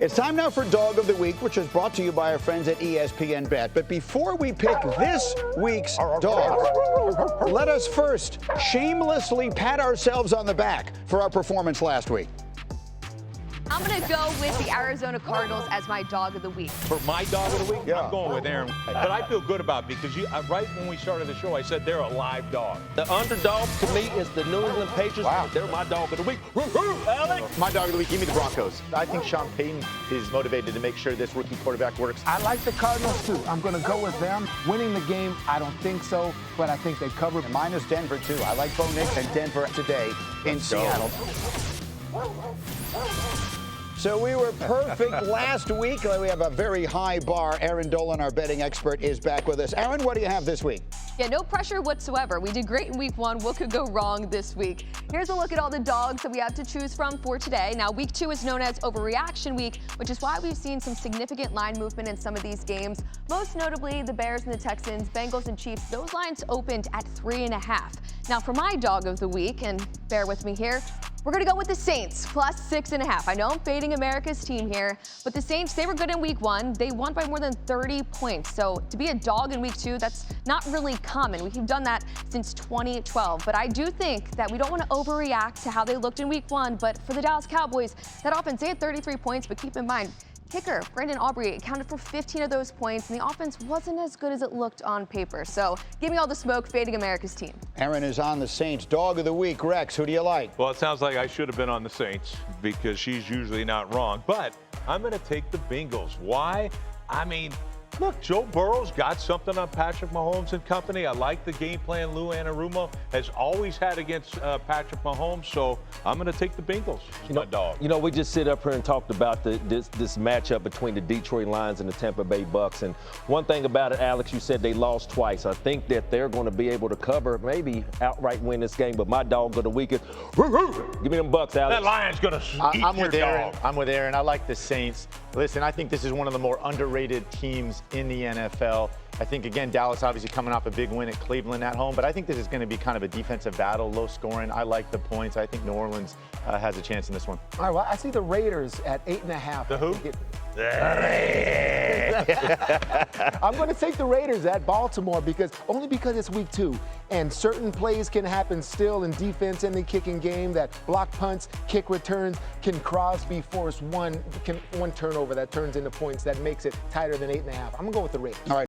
It's time now for Dog of the Week, which is brought to you by our friends at ESPN Bet. But before we pick this week's dog, let us first shamelessly pat ourselves on the back for our performance last week. I'm going to go with the Arizona Cardinals as my Dog of the Week. For my Dog of the Week, Yeah. I'm going with Erin. But I feel good about it because right when we started the show, I said they're a live dog. The underdog to me is the New England Patriots. Wow. They're my Dog of the Week. Alex. My Dog of the Week, give me the Broncos. I think Sean Payton is motivated to make sure this rookie quarterback works. I like the Cardinals, too. I'm going to go with them. Winning the game, I don't think so, but I think they cover. And mine is Denver, too. I like Bo Nix and Denver today in Seattle. So we were perfect last week. We have a very high bar. Erin Dolan, our betting expert, is back with us. Erin, what do you have this week? Yeah, no pressure whatsoever. We did great in week 1. What could go wrong this week? Here's a look at all the dogs that we have to choose from for today. Now, week 2 is known as overreaction week, which is why we've seen some significant line movement in some of these games. Most notably, the Bears and the Texans, Bengals and Chiefs, those lines opened at 3.5. Now, for my Dog of the Week, and bear with me here, we're going to go with the Saints, plus 6.5. I know I'm fading America's team here, but the Saints, they were good in week 1. They won by more than 30 points. So to be a dog in week 2, that's not really common. We've done that since 2012. But I do think that we don't want to overreact to how they looked in week 1. But for the Dallas Cowboys, that offense, they had 33 points. But keep in mind, kicker Brandon Aubrey accounted for 15 of those points, and the offense wasn't as good as it looked on paper. So give me all the smoke, fading America's team. Erin is on the Saints. Dog of the Week, Rex, who do you like? Well, it sounds like I should have been on the Saints because she's usually not wrong. But I'm going to take the Bengals. Why? I mean, look, Joe Burrow's got something on Patrick Mahomes and company. I like the game plan Lou Anarumo has always had against Patrick Mahomes, so I'm going to take the Bengals. My dog. You know, we just sit up here and talked about this matchup between the Detroit Lions and the Tampa Bay Bucks. And one thing about it, Alex, you said they lost twice. I think that they're going to be able to cover, maybe outright win this game. But my Dog of the Week is, give me them Bucks, Alex. That Lion's going to eat I'm your with Erin. dog. I'm with Erin. I like the Saints. Listen, I think this is one of the more underrated teams in the NFL. I think, again, Dallas obviously coming off a big win at Cleveland at home, but I think this is going to be kind of a defensive battle, low scoring. I like the points. I think New Orleans has a chance in this one. All right, well, I see the Raiders at 8.5. The who? I'm going to take the Raiders at Baltimore because it's week 2, and certain plays can happen still in defense and the kicking game. That block punts, kick returns. Can Crosby force one turnover that turns into points that makes it tighter than 8.5? I'm going to go with the Raiders. All right.